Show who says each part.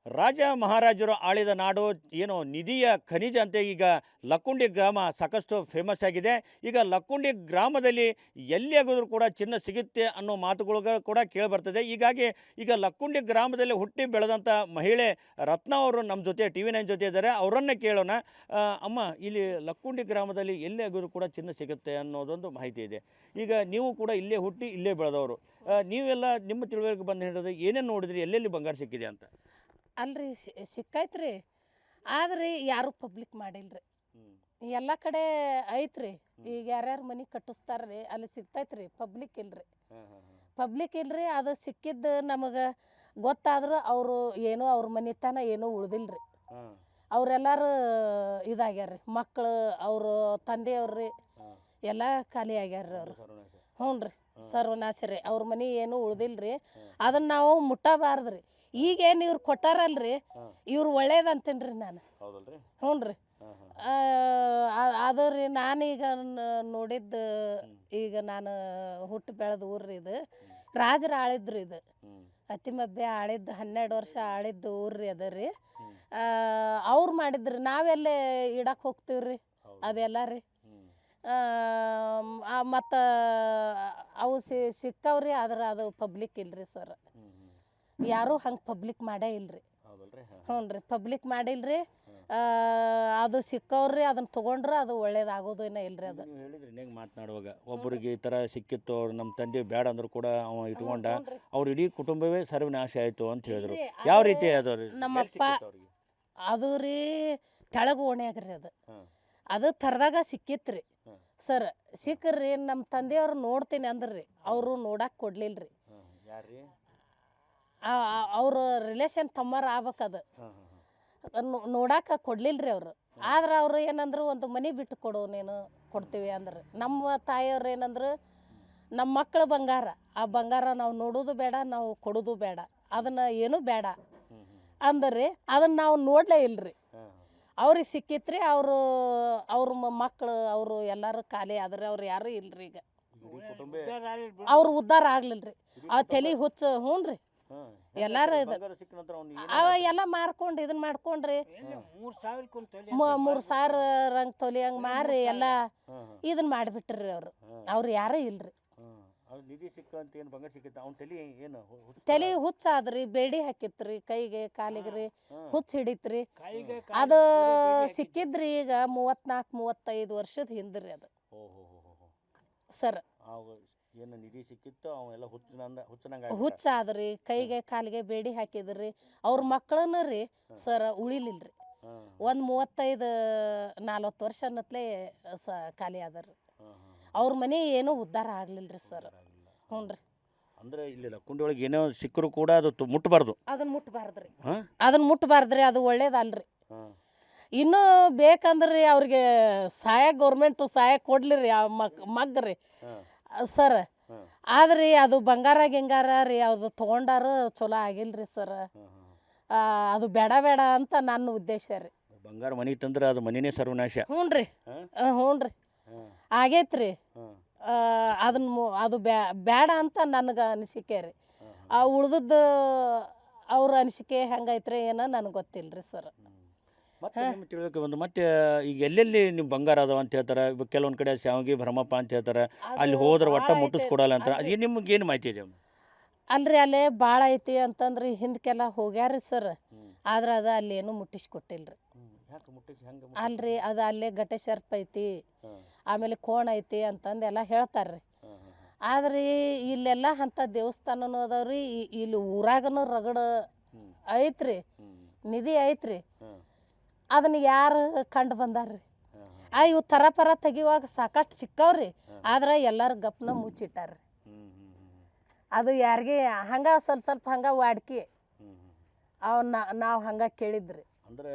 Speaker 1: ರಾಜ ಮಹಾರಾಜರು ಆಳಿದ ನಾಡು ಏನು ನಿಧಿಯ ಖನಿಜ ಅಂತ ಈಗ ಲಕ್ಕುಂಡಿ ಗ್ರಾಮ ಸಾಕಷ್ಟು ಫೇಮಸ್ ಆಗಿದೆ. ಈಗ ಲಕ್ಕುಂಡಿ ಗ್ರಾಮದಲ್ಲಿ ಎಲ್ಲಿ ಆಗೋದ್ರೂ ಕೂಡ ಚಿನ್ನ ಸಿಗುತ್ತೆ ಅನ್ನೋ ಮಾತುಗಳು ಕೂಡ ಕೇಳಿಬರ್ತದೆ. ಹೀಗಾಗಿ ಈಗ ಲಕ್ಕುಂಡಿ ಗ್ರಾಮದಲ್ಲಿ ಹುಟ್ಟಿ ಬೆಳೆದಂಥ ಮಹಿಳೆ ರತ್ನ ಅವರು ನಮ್ಮ ಜೊತೆ TV9 ಜೊತೆ ಇದ್ದಾರೆ. ಅವರನ್ನೇ ಕೇಳೋಣ. ಅಮ್ಮ, ಇಲ್ಲಿ ಲಕ್ಕುಂಡಿ ಗ್ರಾಮದಲ್ಲಿ ಎಲ್ಲಿ ಆಗೋದ್ರೂ ಕೂಡ ಚಿನ್ನ ಸಿಗುತ್ತೆ ಅನ್ನೋದೊಂದು ಮಾಹಿತಿ ಇದೆ. ಈಗ ನೀವು ಕೂಡ ಇಲ್ಲೇ ಹುಟ್ಟಿ ಇಲ್ಲೇ ಬೆಳೆದವರು, ನೀವೆಲ್ಲ ನಿಮ್ಮ ತಿಳುವಳಿಕೆ ಬಂದು ಹೇಳಿದ್ರೆ ಏನೇನು ನೋಡಿದ್ರಿ, ಎಲ್ಲೆಲ್ಲಿ ಬಂಗಾರ ಸಿಕ್ಕಿದೆ ಅಂತ?
Speaker 2: ಅಲ್ರಿ ಸಿಕ್ಕೈತ್ರಿ, ಆದ್ರೆ ಯಾರು ಪಬ್ಲಿಕ್ ಮಾಡಿಲ್ರಿ. ಎಲ್ಲ ಕಡೆ ಐತ್ರಿ. ಈಗ ಯಾರ್ಯಾರು ಮನೆ ಕಟ್ಟಿಸ್ತಾರ್ರಿ ಅಲ್ಲಿ ಸಿಗ್ತೈತ್ರಿ, ಪಬ್ಲಿಕ್ ಇಲ್ರಿ. ಪಬ್ಲಿಕ್ ಇಲ್ರಿ. ಅದು ಸಿಕ್ಕಿದ್ದು ನಮಗೆ ಗೊತ್ತಾದ್ರು ಅವರು ಏನೋ ಅವ್ರ ಮನೆತನ ಏನೋ ಉಳ್ದಿಲ್ರಿ. ಅವರೆಲ್ಲರೂ ಇದಾಗ್ಯಾರ್ರಿ. ಮಕ್ಕಳು ಅವರು ತಂದೆಯವ್ರಿ ಎಲ್ಲ ಖಾಲಿ ಆಗ್ಯಾರ್ರಿ. ಅವರು ಹ್ಞೂ ರೀ, ಸರ್ವನಾಶ ರೀ. ಅವ್ರ ಮನೆ ಏನೂ ಉಳ್ದಿಲ್ರಿ. ಅದನ್ನ ನಾವು ಮುಟ್ಟಬಾರ್ದ್ರಿ. ಈಗೇನು ಇವ್ರು ಕೊಟ್ಟಾರಲ್ರಿ, ಇವ್ರು ಒಳ್ಳೇದಂತೇನ್ರಿ ನಾನು. ಹ್ಞೂ ರೀ. ಅದು ರೀ, ನಾನೀಗ ನೋಡಿದ್ದು, ಈಗ ನಾನು ಹುಟ್ಟು ಬೆಳೆದ ಊರ್ರಿ ಇದು. ರಾಜರು ಆಳಿದ್ರು ಇದು. ಅತಿಮಬ್ಬೆ ಆಳಿದ್ದು 12 ವರ್ಷ ಆಳಿದ್ದು ಊರ್ರಿ ಅದು ರೀ. ಅವ್ರು ಮಾಡಿದ್ರಿ, ನಾವೆಲ್ಲೇ ಇಡಕ್ಕೆ ಹೋಗ್ತೀವ್ರಿ ಅದೆಲ್ಲ ರೀ. ಮತ್ತು ಅವು ಸಿಕ್ಕವ್ರಿ, ಆದ್ರೆ ಅದು ಪಬ್ಲಿಕ್ ಇಲ್ರಿ ಸರ್. ಯಾರೂ ಹಂಗೆ ಪಬ್ಲಿಕ್ ಮಾಡೇ ಇಲ್ರಿ. ಹ್ಞೂ ರೀ, ಪಬ್ಲಿಕ್ ಮಾಡಿಲ್ರಿ. ಅದು ಸಿಕ್ಕವ್ರಿ, ಅದನ್ನ ತೊಗೊಂಡ್ರೆ ಅದು ಒಳ್ಳೇದಾಗೋದು ಏನೋ ಇಲ್ರಿ. ಅದು
Speaker 1: ಹೇಳಿದ್ರಿ ಹೆಂಗೆ ಮಾತನಾಡುವಾಗ, ಒಬ್ಬರಿಗೆ ಈ ಥರ ಸಿಕ್ಕಿತ್ತು, ಅವ್ರು ನಮ್ಮ ತಂದೆ ಬೇಡ ಅಂದ್ರು ಕೂಡ ಅವ ಇಟ್ಕೊಂಡ, ಅವ್ರ ಇಡೀ ಕುಟುಂಬವೇ ಸರ್ವನಾಶ ಆಯಿತು ಅಂತ ಹೇಳಿದ್ರು. ಯಾವ ರೀತಿ ಅದು
Speaker 2: ನಮ್ಮಪ್ಪ ಅದು ರೀ ತೆಳಗ ಓಣ್ಯಾಗ್ರಿ. ಅದು ಥರದಾಗ ಸಿಕ್ಕಿತ್ರಿ ಸರ್. ಸಿಕ್ಕ್ರಿ, ನಮ್ಮ ತಂದೆಯವ್ರು ನೋಡ್ತೀನಿ ಅಂದ್ರಿ, ಅವರು ನೋಡಕ್ಕೆ ಕೊಡ್ಲಿಲ್ರಿ. ಅವ್ರ ರಿಲೇಷನ್ ತಮ್ಮರ ಆಗ್ಬೇಕದು, ನೋಡಾಕ ಕೊಡ್ಲಿಲ್ರಿ ಅವರು. ಆದ್ರೆ ಅವ್ರು ಏನಂದ್ರು, ಒಂದು ಮನೆ ಬಿಟ್ಟು ಕೊಡು ನೀನು, ಕೊಡ್ತೀವಿ ಅಂದ್ರೆ. ನಮ್ಮ ತಾಯಿಯವ್ರು ಏನಂದ್ರು, ನಮ್ಮ ಮಕ್ಕಳು ಬಂಗಾರ, ಆ ಬಂಗಾರ ನಾವು ನೋಡೋದು ಬೇಡ, ನಾವು ಕೊಡೋದು ಬೇಡ, ಅದನ್ನ ಏನೂ ಬೇಡ ಅಂದ್ರಿ. ಅದನ್ನ ನಾವು ನೋಡ್ಲೇ ಇಲ್ರಿ. ಅವ್ರಿಗೆ ಸಿಕ್ಕಿತ್ರಿ. ಅವ್ರ ಮಕ್ಕಳು ಅವರು ಎಲ್ಲರೂ ಖಾಲಿ ಆದ್ರೆ ಅವ್ರು ಯಾರೂ ಇಲ್ರಿ. ಈಗ ಅವ್ರು ಉದ್ಧಾರ ಆಗ್ಲಿಲ್ರಿ. ಆ ತಲೆ ಹುಚ್ಚ. ಹ್ಞೂ ರೀ, ಎಲ್ಲಾರು ಅವ ಎಲ್ಲ ಮಾರ್ಕೊಂಡು ಇದನ್ನ ಮಾಡ್ಕೊಂಡ್ರಿ. 3,000 ರಂಗ್ ತೊಲಿ ಹಂಗೆ ಮಾರಿ ಎಲ್ಲ ಇದನ್ನ ಮಾಡಿಬಿಟ್ರಿ ಅವ್ರು ಯಾರೂ ಇಲ್ರಿ. ತಲೆ ಹುಚ್ಚ ಆದ್ರಿ, ಬೇಡಿ ಹಾಕಿತ್ರಿ ಕೈಗೆ ಕಾಲಿಗ್ರಿ, ಹುಚ್ಚ ಹಿಡಿತ್ರಿ. ಅದು ಸಿಕ್ಕಿದ್ರಿ ಈಗ 34-35 ವರ್ಷದ ಹಿಂದ್ರಿ ಅದು ಸರ್. ಹುಚ್ಚ ಆದ್ರಿ, ಕೈಗೆ ಕಾಲಿಗೆ ಬೇಡಿ ಹಾಕಿದ್ರಿ. ಅವ್ರ ಮಕ್ಕಳನ್ನ ರೀ ಸರ್ ಉಳಿಲಿಲ್ರಿ. ಒಂದು 35-40 ವರ್ಷ ಅನ್ನತ್ಲೇ ಖಾಲಿ ಆದ್ರಿ. ಅವ್ರ ಮನೆ ಏನೂ ಉದ್ಧಾರ ಆಗ್ಲಿಲ್ರಿ ಸರ್. ಹ್ಞೂ ರೀ.
Speaker 1: ಅಂದ್ರೆ ಇಲ್ಲಿ ಲಕ್ಕುಂಡಿ ಒಳಗೆ ಏನೋ ಸಿಕ್ಕರು ಕೂಡ ಅದು ಮುಟ್ಟಬಾರ್ದು.
Speaker 2: ಅದನ್ನ ಮುಟ್ಟಬಾರ್ದ್ರಿ. ಅದು ಒಳ್ಳೇದಲ್ರಿ. ಇನ್ನೂ ಬೇಕಂದ್ರಿ ಅವ್ರಿಗೆ ಸಹಾಯ ಗೌರ್ಮೆಂಟ್ ಸಹಾಯ ಕೊಡ್ಲಿರಿ ಆ ಮಗ್ರಿ ಸರ್. ಆದ್ರಿ ಅದು ಬಂಗಾರ ಗಿಂಗಾರ ರೀ ಅದು ತೊಗೊಂಡಾರು ಚಲೋ ಆಗಿಲ್ರಿ ಸರ್. ಅದು ಬೇಡ ಅಂತ ನನ್ನ ಉದ್ದೇಶ ರೀ.
Speaker 1: ಬಂಗಾರ ಮನೆ ತಂದ್ರೆ ಅದು ಮನೆನೇ ಸರ್ವನಾಶ.
Speaker 2: ಹ್ಞೂ ರೀ. ಆಗೈತ್ರಿ. ಅದು ಬೇಡ ಅಂತ ನನಗೆ ಅನಿಸಿಕೆ ರೀ. ಉಳ್ದದ್ದು ಅವ್ರ ಅನಿಸಿಕೆ ಹೆಂಗೈತ್ರಿ ಏನೋ ನನಗೆ ಗೊತ್ತಿಲ್ರಿ ಸರ್.
Speaker 1: ಮತ್ತೆ ನಿಮ್ಮ ತಿಳುವಳಿಕೆ ಬಂದು ಮತ್ತೆ ಈಗ ಎಲ್ಲೆಲ್ಲಿ ನಿಮ್ಮ ಬಂಗಾರ ಅದಾವ ಅಂತ ಹೇಳ್ತಾರೆ. ಕೆಲವೊಂದು ಕಡೆ ಶಾವಿಗೆ ಭ್ರಮಪ್ಪ ಅಂತ ಹೇಳ್ತಾರೆ, ಅಲ್ಲಿ ಹೋದ್ರೆ ಒಟ್ಟ ಮುಟ್ಟಿಸ್ಕೊಡಲ್ಲ ಅಂತಾರೆ. ಅದು ನಿಮ್ಗೆ ಮಾಹಿತಿ ಇದೆ?
Speaker 2: ಅಲ್ರಿ, ಅಲ್ಲೇ ಭಾಳ ಐತಿ ಅಂತಂದ್ರಿ ಹಿಂದಕ್ಕೆಲ್ಲ ಹೋಗ್ಯಾರ್ರಿ ಸರ್. ಆದ್ರೆ ಅದು ಅಲ್ಲೇನು ಮುಟ್ಟಿಸ್ಕೊಟ್ಟಿಲ್ರಿ. ಅಲ್ರಿ, ಅದು ಅಲ್ಲೇ ಗಟ್ಟೆ ಶರ್ಪ್ ಐತಿ, ಆಮೇಲೆ ಕೋಣ ಐತಿ ಅಂತಂದು ಎಲ್ಲ ಹೇಳ್ತಾರ್ರಿ. ಆದ್ರೆ ಇಲ್ಲೆಲ್ಲ ಅಂಥ ದೇವಸ್ಥಾನನೂ ಅದಾವ್ರಿ. ಇಲ್ಲಿ ಊರಾಗನು ರಗಡ ಐತ್ರಿ, ನಿಧಿ ಐತ್ರಿ. ಅದನ್ನ ಯಾರು ಕಂಡು ಬಂದಾರ್ರಿ. ಇವು ಪರ ತೆಗಿಯುವಾಗ ಸಾಕಷ್ಟು ಸಿಕ್ಕವ್ರಿ. ಆದ್ರೆ ಎಲ್ಲರೂ ಗಪ್ನ ಮುಚ್ಚಿಟ್ಟಾರ್ರಿ. ಅದು ಯಾರಿಗೆ ಹಂಗ ಸ್ವಲ್ಪ ಹಂಗ ವಾಡ್ಕಿ ನಾವು ಹಂಗ ಕೇಳಿದ್ರಿ.
Speaker 1: ಅಂದ್ರೆ